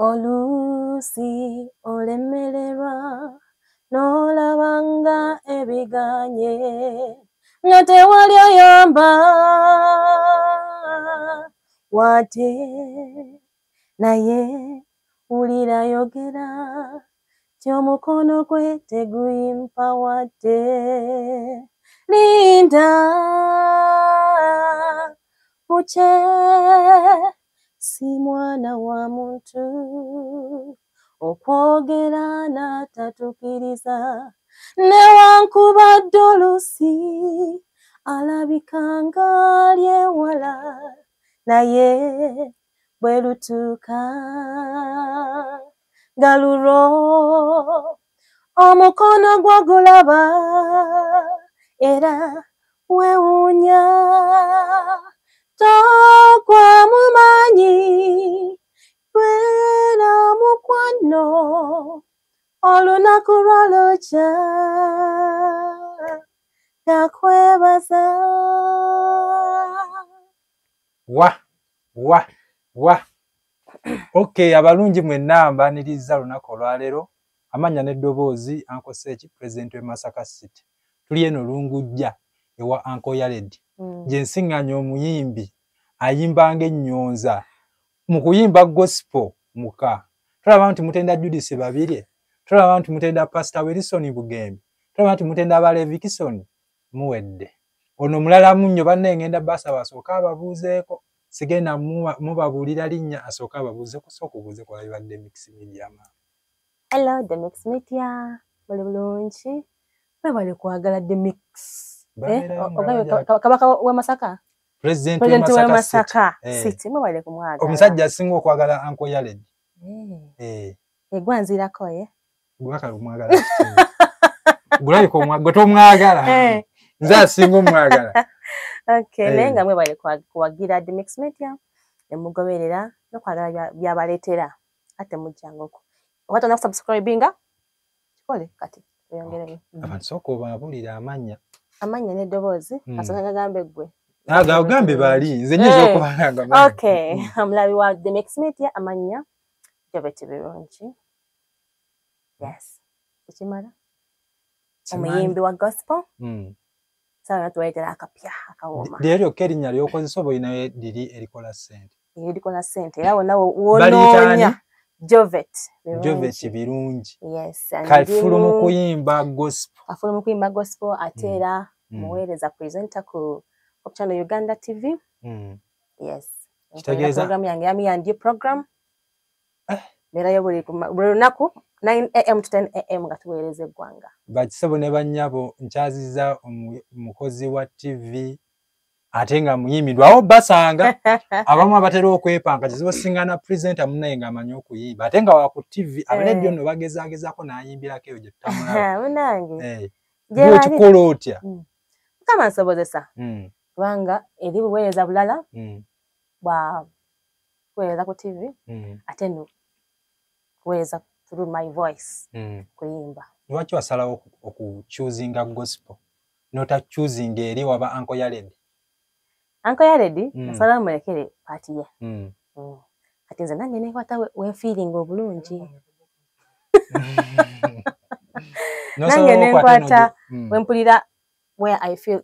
Olusi olemererwa n'olabanga ebiganye nga tewali oyamba wate naye wulira yogera ky'omukono gwe teguyimpa wate linda uche si mwana wa muntu okwogera n'atatukiriza newankubadde olusi alabikanga lyewala naye bwe lutuuka galuro omukono gwo gulaba era wewuunya tokwa mumanyi twera mukwano olunaku lwalokya nakwebaza wa okay abalungi mwenna mbaniriza lunaku olwaleero amanya n'eddoboozi Uncle Seeki president we Masaka City tuli eno Lungujja ewa Uncle Yared gye nsiŋŋanya omuyimbi ayimbanga ennyonza mu kuyimba gospel muka tulaba nti mutenda Judith Babirye tulaba nti mutenda Pastor Wilson Bugembe tulaba nti mutenda Balevikison muwedde ono mulala munnyo banne ngenda basaba asooka ababuuzeeko sigenda mubabuulira linnya asooka ababuuzeeko sooka obuuzeeko labibadde Mix Media ma. Hello the Mix Media bali bulungi bali kwagala the Mix kabaka we Masaka president we Masaka City bali kumwagala omusajja asinga okwagala Uncle Yared egwanzirako gwaka lumwagala gulaliko gwe tomwagala nze asinga omwagala okay nenga mwe bali kuwagira the Mix Media emugoberera nokwagala byabaleetera ate mujjangoko watu na subscribinga kikole kati oyongerere abantu soko babulira amanya n'eddoboozi asanga gambe gwe gambe bali nze nyiza okubanga okay amulabi wa the Mix Media amanya Jobeti Birungi yes ekimala omuyimbi wa gospel sawa tuwaitera akapya akawoma lero kerinnya lyokozesa oboina liri erikola sente era wononya Jobeti Birungi yes kafulu mu kuyimba gospel atera muweereza presenter ku channel Uganda TV yes kitegeeza program yange yandi program lera yobuli lunaku 9 am to 10 am gatuweereza eggwanga bakisebo ne bannyabo nkyaziza omukozi wa TV ate nga muyimbirwawo basanga abamu abatera okwepanga kizibu singana presenter munnaye nga amanyi okuyimba ate nga wa ku TV abaledde nno bagezaako n'ayimbirako eyo gye tutamulaba munange gye kikola otya kama nsobozesa kubanga eri buweereza bulala bwa kuweereza ku TV ate no kuweereza through my voice kuyimba lwaki wasalawo okuchuzinga gospel nota choosing eri waba Uncle Yared nasala mulekere party ye kati nze nange nekwata we feeling obulungi nange nekwata wempulira where I feel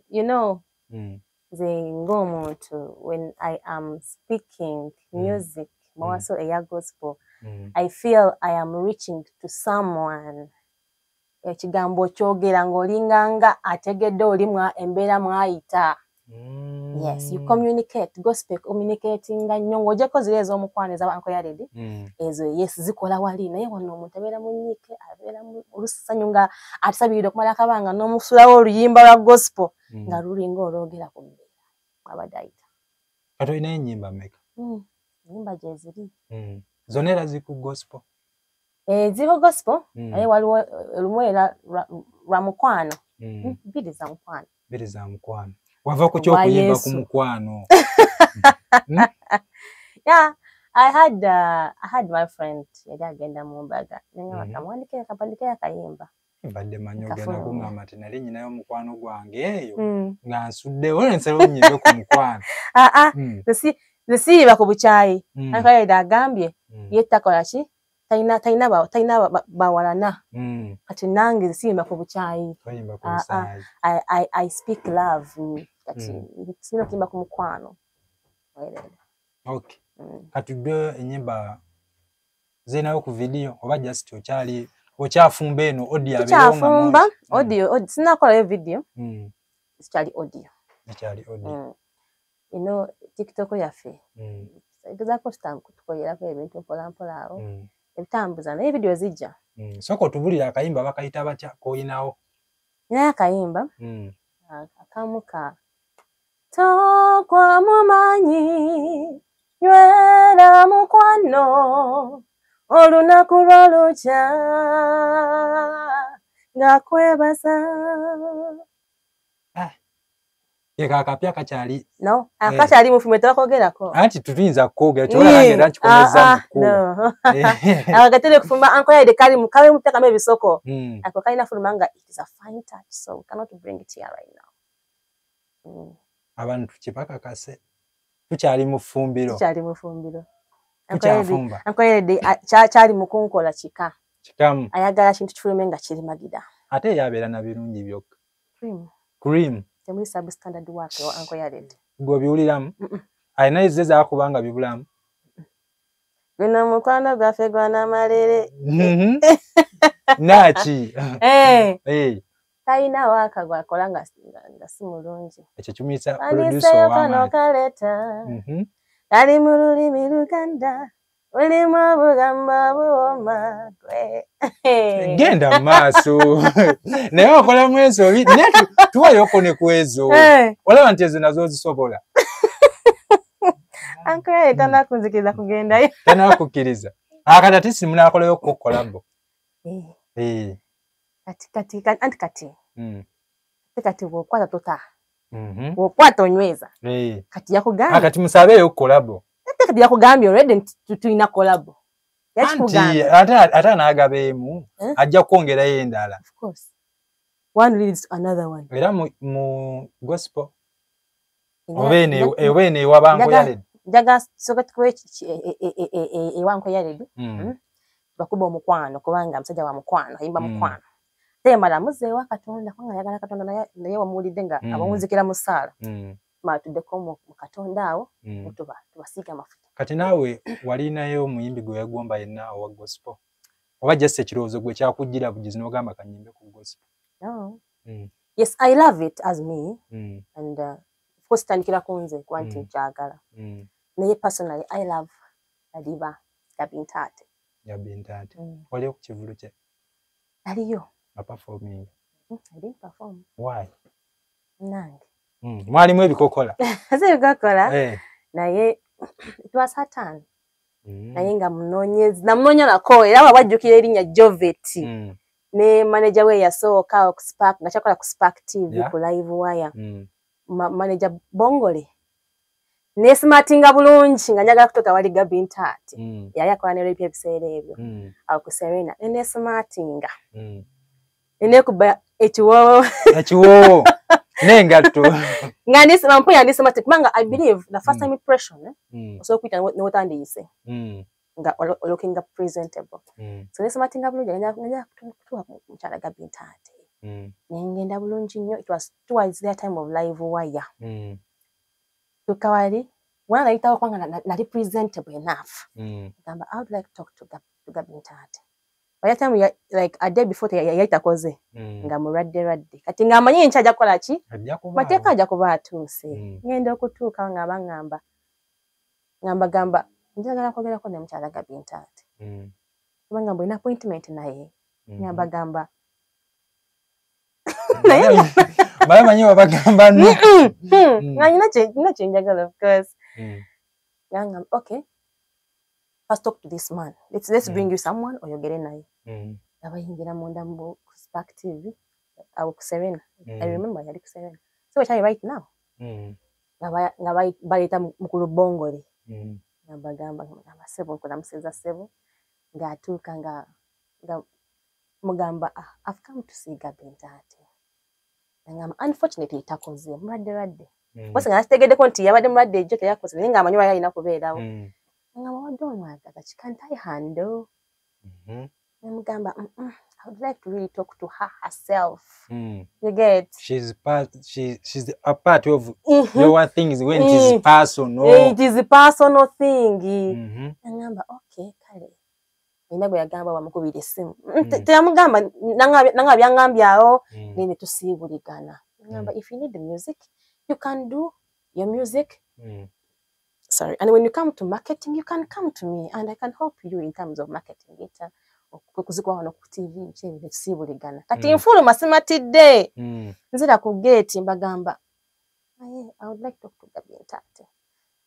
nze ng'omuntu when I am speaking music mawaso eya gospel I feel I am reaching to someone ekigambo kyogera ng'olinganga ategedde olimwa embeera mwayita yes you communicate gospel communicating nnyo ng'ogyeko ziri ez'omukwano eza Uncle Yared ezo yes zikola wali naye wano omuntu abeera munnyike abeera olusanyu nga atusabirira okumala akabanga n'omusulawo oluyimba lwa gospel nga lulinga olwogera ku mbeera abadde ayita kati olina ennyimba mmeka ennyimba gye ziri zonna era ziri ku gospel ziriho gospel naye waliwo lumu era lwa mukwano bbiri za mukwano wava ku kyokuyimba ku mukwano yeah I had my friend yali agenda mu mbaga nenga bakamwandikira kapandikira akayimba mbadde manyo gena kungamba ati nali nyinayo omukwano gwange eyo nga nsuddewo nensalawo nnyimbe ku mukwano zisiiba ku bukyayi Uncle Yared agambye Yettakola ki taina bawalana kati nange simba ku buchayi I speak love kati sino kimba ku mukwano. Okay. Kati do enyimba zenayo ku video oba just okyafumba eno audio abeewo nga fumba audio sinakola video sikyali audio you know TikTok yaffe tuzaako tukolerako ebintu mpolampola awo ebitambuza naye video zijja soko tubulira akayimba bakayita batya koyinawo naye akayimba akamuka tokwa mumanyi nywera mukwano olunaku lwolukya nga kwebaza yeka akapya kakyali no akakyali mufume twakogerako anti tutuyinza kukogera tewalagera nkikomeza mukulu agatele kufumba anko yaide kali mukawe mutaka mebisoko ako kalina fulumanga it is a fine touch so we cannot bring it here right now abantu kipaka kase tukyali mufumbiro anko yaide kyali mukunkola kikamu ayagala kintu kifulumenga kiri magida ate yabeera na birungi byokka cream temuli substandard wake wa anko yaide gwe biwuliramu ayina izeza akubanga bibulamu gwena mukwano gaffe gwana malere nachi taina waka gwakola nga si mulungi ekyo kimuyisa producer w'amaanyi kaleta kali mu lulimi Luganda ulimu obugamba buwoma gwe genda maaso naye okolamu ensobi naye tuwayoko ne kwezo olaba nti ezo nazo zisobola anko yaye tanakunzikiriza kugendayo tanakukkiriza akati ate simunakolayo kukolabo kati bwokwata tota bwokwata onyweza kati yakugambye kati musabeeyo kolabo kati yakugambye already tulina kolabo ate anaagabeemu ajja kwongerayo endala of course one leads to another one era mu gospel oba eno ewabanko yaledi njaga soka tukwe ewanko yaledi bakuba omukwano kubanga musajja wa mukwano ayimba mukwano temala muzeewa Katonda kwanga yagala Katonda naye wamuwulidde nga abawunzikira mu ssaala matuddeko mu Katonda awo tubasiiga amafuta kati naawe walinayo omuyimbi gwe yagomba yenna owa gospel oba just ekirowoozo gwe kyakujjira bugizi n'ogamba kanyimbe ku gospel no yes I love it as me and of course tandikira kunze kuba nti nkyagala naye personally I love Adiba Gabintate waliyo ku kivulu kye aliyo performing I didn't perform why nange mwalimu ebikokola ebikokola naye it was her turn naye nga namunoonya nako era wabajjukira erinnya Jovet ne manager we yasooka okuspark nga kyakola ku Spark TV ku live wire manager Bongole nesmartinga bulungi nga njagala kutoka wali Gabintate yali akola ne rape ebiseera ebyo awo ku Serena nesmartinga enekuba ekiwoowo nengatto nga nisimampuya nismart kubanga I believe the first time impression so kwita n'otandiyise nga looking presentable so nismartinga bulungi nga kutuwa mukyala Gabintate nengenda bulungi nnyo it was towards their time of live wire tukawali wana nayitawo kubanga nali presentable enough gamba I would like to talk to Gabintate by the time like a day before yayitakoze nga mulwadde kati nga amanyi nkyajja kukola ki mateeka ajja kuba atuuse ngenda okutuuka nga ngamba njagala kwogerako ne mukyala Gabintate kubanga mbulina appointment naye ngamba bamanyi wabagamba nga nina kyenjagala of course ngamba okay first talk to this man let's bring you someone oyogere naye abayingira munda mu Spark TV awo ku Serena I remember yali ku Serena so what are you right now nga bayita mukulu Bongole ngamba sebo nkola museza sebo ngatuuka nga mugamba I've come to see Gabintate ngamba unfortunately takoze mulwadde bose nga nakitegedeko nti yabadde mulwadde ejjo teyakoze naye nga amanyi wali alina kubeerawo what don't want that? Can't I handle? Nemugamba, I would like to really talk to her herself. You get? She's a part of your things when it is personal. It is a personal thing. Nangamba, okay, kale. Ina bwe yagamba bamukubira essimu. Teyamugamba nanga byangambyawo nene tusiibuligana. Nangamba, if you need the music, you can do your music. Sorry. And when you come to marketing, you can come to me and I can help you in terms of marketing it. Okuzikwa wano ku TV nchebe tusiibuligana. Kati infulu masimatidde. Nzira ku gate mbagamba, I would like to talk to Gabby Ntate.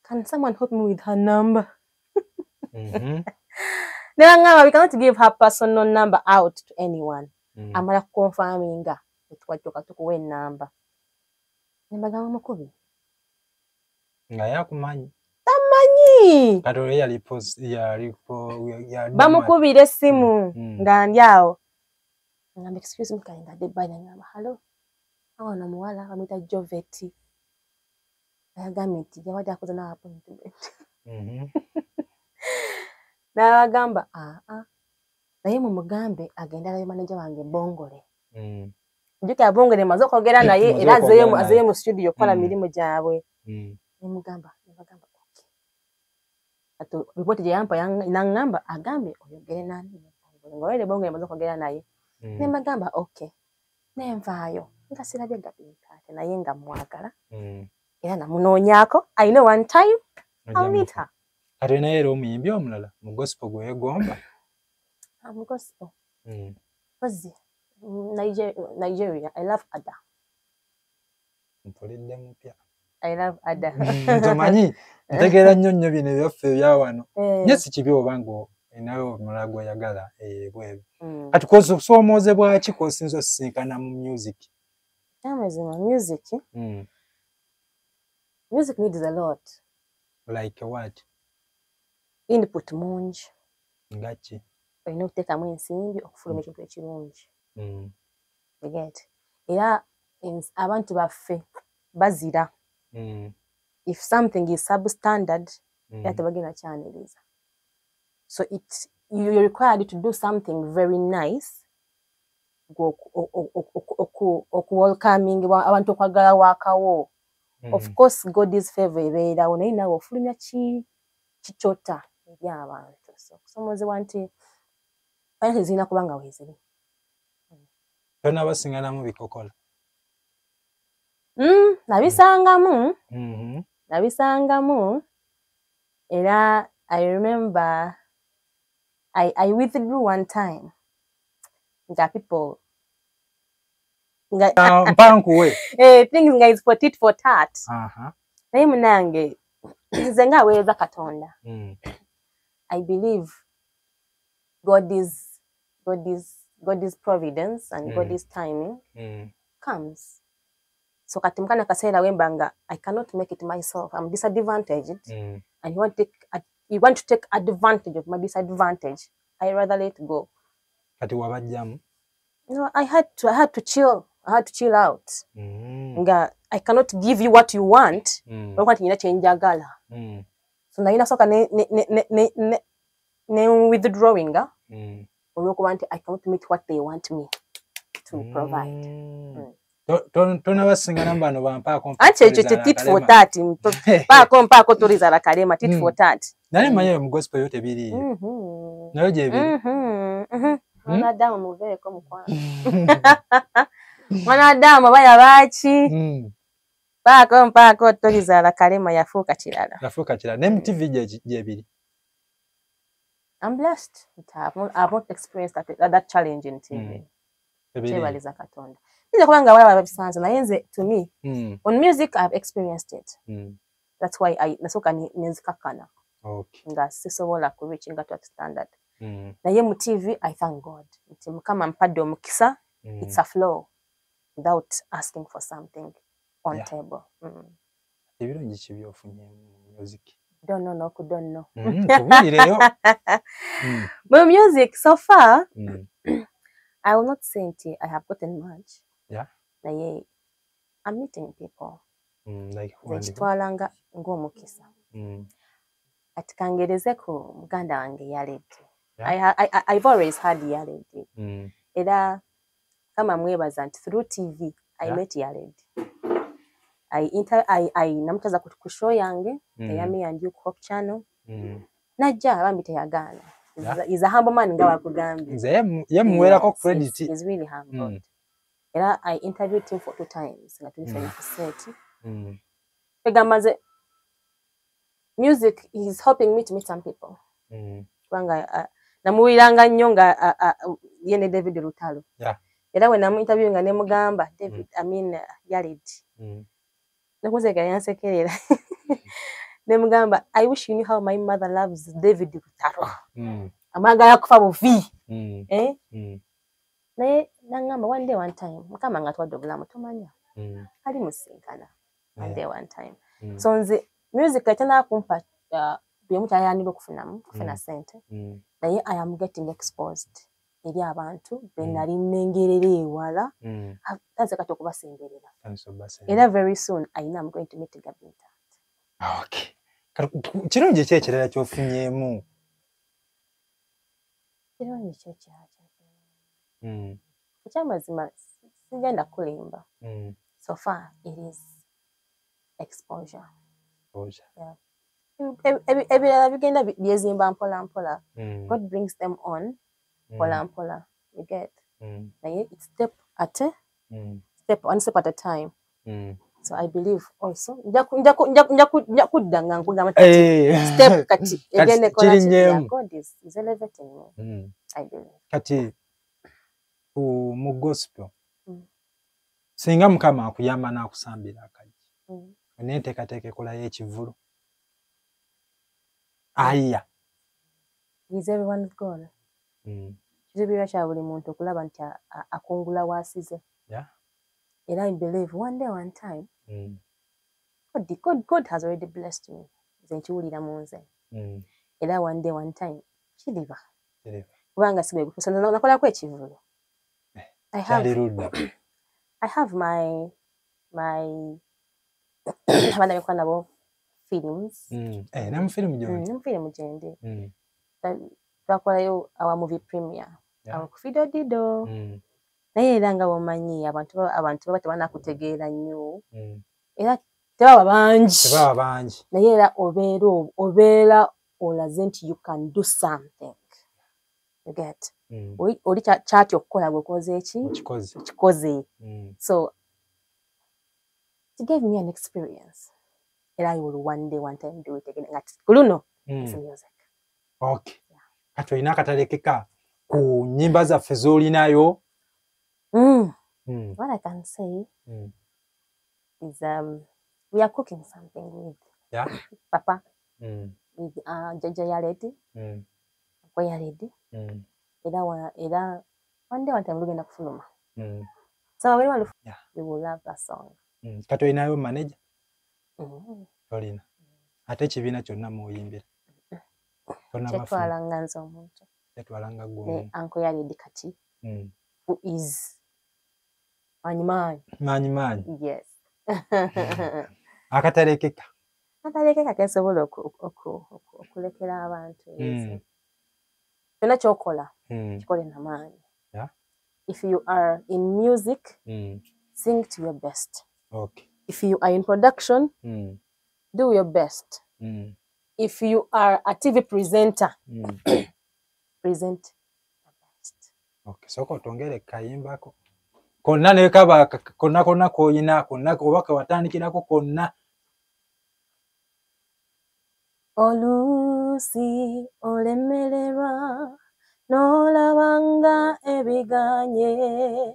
Can someone help me with her number? We cannot give her personal number out to anyone. Amala confirming twatoka tukuwe number. Nembagamba mukubi. Nga yakumanyi. Tamanyi. Katolo ya bamukubira essimu nga ndyawo. Ngamba excuse me kalinda de banya ngamba hello. Awo no muwala amita Joveti. Ayagamba nti yawadde akoze na appointment. N'abagamba naye mu mugambe agenda naye manager wange Bongole. Njuka Bongole maze okwogera naye era azeeye mu studio kola mirimu gyabwe. Nemugamba okay. Ato report gye yampa nangamba agambe oyogere nani Bongole. Bongole maze okwogera naye. Nemugamba okay. Nenvaayo nga sirabye Gabby Ntate naye nga mwagala. Era namunoonyako. I know one time I'll meet her. Ate naye era omuyimbi omulala mu gospel gwe yegomba. Mu gospel. Ozi Nigeria. I love Ada. Mpulidde mupya. I love Ada. Ntomanyi ntegeera nnyo bino byaffe bya wano. Nye si kibi obanga nawe omulala gw'oyagala bwebi. Kati kosoomozebwa ki kosinza osisinkana mu music? Amazima music. Music needs a lot. Like what? Input mungi. Ngaki? Olina okuteekamu ensimbi okufuluma ekintu ekirungi. You get? Era abantu baffe bazira. If something is substandard, tebagenda kyaniriza. So you're required to do something very nice. Welcoming abantu okwagala wakawo. Of course, God is favor ebeerawo naye nawe ofulumya kikyota eri abantu. So kusomozebwa nti fayinansi zirina kuba nga weeziri. Tonna basinganamu bikokola? Nabisangamu. Nabisangamu. Era I remember I withdrew one time. Nga people mpankuwe. Things nga is for tit for tat. Naye munange nze nga weeza Katonda. I believe God is providence and God is timing comes. So kati mukana kaseera wembanga I cannot make it myself. I'm disadvantaged. And you want to take advantage of my disadvantage. I rather let go. Kati wabajjamu? No, I had to chill. I had to chill out. Nga I cannot give you what you want. Wakati nyina chenjagala. So naina soka ne withdrawing. Olwokuba nti I cannot meet what they want me to provide. Tona basingana bano bampaako. Anche tit for that. Paako tuliza la kalema tit for that. Nani manyewe mu gospel yote biri. Nayo je biri. Mwanadamu muveeko mukwano. Mwanadamu baya bachi. Paako tuliza la kalema yafuuka kirala. Yafuuka kirala. Ne MTV je biri. I'm blessed. I've not experienced that challenge in TV. Chebaliza Katonda. Nje kubanga wala babisanze na yenze to me. On music I've experienced it. That's why nasoka nenzikakana. Okay. Nga sisobola ku reaching that standard. Na ye mu TV I thank God. Nti mukama mpadde omukisa. It's a flow without asking for something on table. Ebirungi kibi ofunye mu music. Don't know. Tubulireyo. My music so far, I will not say it. I have gotten much. Yeah. I'm meeting people. Like Zechitwalanga ngomukisa. ati kangereze ku muganda wange Yared. I've always had Yared. Era kama mwebaza nti through TV I met Yared. I namutaza ku show yange eyami and you Hope channel. Najja abambi teyagana. Is a humble man nga wakugambye. Yamwerako credit. He's really humble. Era I interviewed him for 2 times nga tuli fanya set. Egamaze music is helping me to meet some people. Kwanga namuwiranga nnyo nga yene David Lutalo. Era we namu interview nga ne mugamba David Yared. Nakuze ga yansekerera. Ne mugamba I wish you knew how my mother loves David Lutalo. Amaga yakufa bufi. Naye nangamba one day one time mukama nga twadde obulamu tomanya. Ali musinkana one day one time. So nze music etana kumpa byomuta yanira okufuna sente. Naye I am getting exposed eri abantu benali nengerera ewala. Tanze kati okubasemberera. Era very soon I know I'm going to meet Gabinta. Okay. Kirungi ki ekirala kyofunyeemu? Kirungi ki ekirala kyofunyeemu? Ekyamazima sigenda kulimba. So far it is exposure. Yeah. Ebirala bigenda byezimba mpola mpola. God brings them on mpola mpola. You get? Naye it's step at one step at a time. So I believe also njakudda nga nkugamba step kati egende kola God is elevating me. I believe. Kati mu gospel singa mukama akuyamba n'akusambira akaji neeteekateeka kola y'ekivulu aya is everyone's goal. Kizibirwa kya buli muntu okulaba nti akungula wasize. And I believe one day one time God has already blessed me. Zenchiwulira munze. Era one day one time kiriba. Kubanga sibe kusana nakola ku ekivulu. I have my abana bekwana bo films. Nam film joint. Nam film jende. Twakola our movie premiere. Our Fido Dido. Naye era nga bomanyi abantu baba tebanakutegeera nnyo. Era tebaba bangi. Naye era obeera olaze nti you can do something. You get? Oli kyati okukola gwekoze eki? Kikoze. So it gave me an experience. And I will one day one time do it again. Kuluno is music. Okay. Kati olina akatalekeka ku nnyimba zaffe z'olinayo. What I can say is we are cooking something with Papa, with Jaja Yared, Uncle Yared. Eda one day one time lugenda kufuluma. So we will love that song. Kati olinayo manager? Olina. Ate ekibiina kyonna muyimbira. Kyetwalanga nze omuntu. Kyetwalanga gwe. Uncle Yared kati. Who is Manyi. Yes. Akatalekeka. Akatalekeka kesobola okulekera abantu. Kyonna kyokola kikole n'amaanyi. If you are in music, sing to your best. Okay. If you are in production, do your best. If you are a TV presenter, present your best. Okay, soko tongere kayimbako. Konna ne kaba konna koyina konna obaka watandikirako konna. Olusi olemererwa n'olabanga ebiganye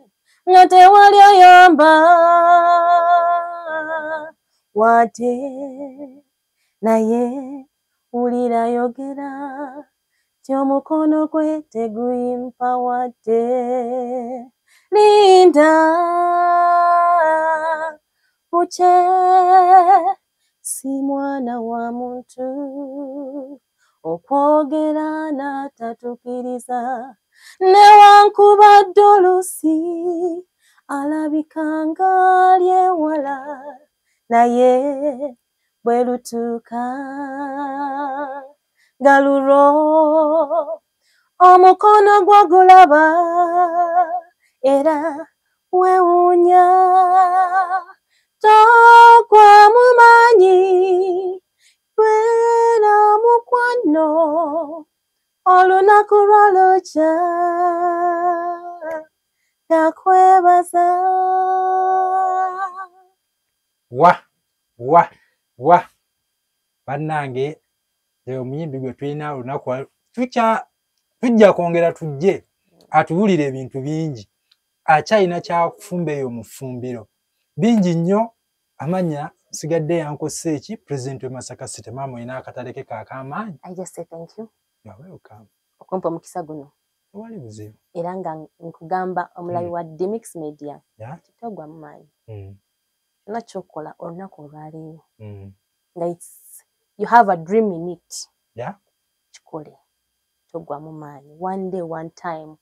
nga tewali ayamba wate naye wulira yogera tyomukono gwe teguyimpa wate linda buche si mwana wa muntu okwogera n'atatukiriza newankubadde olusi alabikanga lyewala naye bwe lutuuka galuro omukono gwo gulaba era wewunya tokwa mumanyi twera mukwano olunaku lwalokya nakwebaza wa bannange omuyimbi gwe tulina olunaku tujja kwongera tujje atuwulira ebintu bingi akyalina kyafumba eyo mu ffumbiro bingi nnyo amanya sigadde yankose eki president we Masaka City maama olina akatale ke kaakamaanyi. I just say thank you. You're welcome. Okumpa omukisa guno. Wali buzibu. Era nga nkugamba omulabi wa Demix Media. Kitogwa mu maanyi. Kyonna ky'okola olunaku olwaleero. Nga you have a dream in it. Kikole. Togwa mu maanyi. One day, one time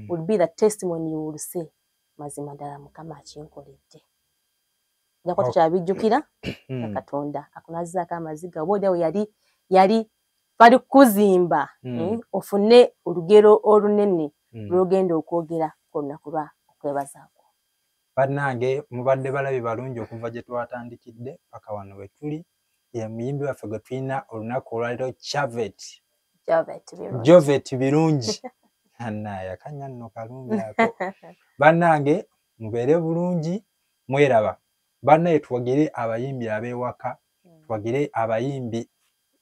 will be the testimony you will say. Mazima ddala Mukama akinkoledde. Jako tukyabijjukira nga Katonda akunazzaako amaziga oba olyawo yali bali kuzimba ofune olugero olunene lw'ogenda okwogera ku lunaku lwa okwebazaako. Bannange mubadde balabi balungi okuva gye twatandikidde paka wano we tuli. Ye muyimbi waffe gwe tulina olunaku olwaleero Jovet birungi. Annaaya kanya nno kalungi ako. Bannange mubeere bulungi mweraba. Bannaye tuwagire abayimbi ab'ewaka, tuwagire abayimbi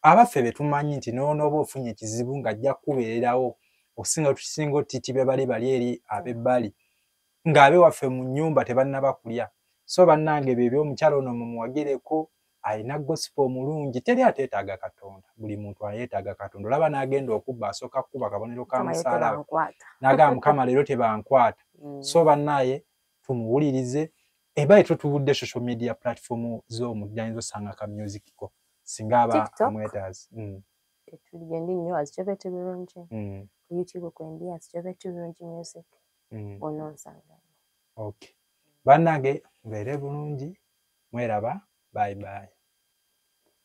abaffe be tumanyi nti n'onooba ofunye ekizibu ng'ajja kubeererawo okusinga tukisinga otitibya bali eri ab'ebbali ng'abewaffe mu nnyumba tebannaba kulya. So bannange bebyo omukyala ono mumuwagireko alina gospel omulungi teri ateetaaga Katonda. Buli muntu ayeetaaga Katonda. Olaba n'agenda okubba asooka kukuba kabonero ka musaalaba n'agamba Mukama leero tebankwata. So bannaye tumuwulirize. Eba tutuwudde social media platform z'omujjanyizo Sangaka Music ko singa aba amwetaazi. Tuligende nnyo as Jovet birungi. Ku YouTube kwendi as Jovet birungi music. Ononsanga. Okay. Bannange mubeere bulungi mweraba. Bye bye.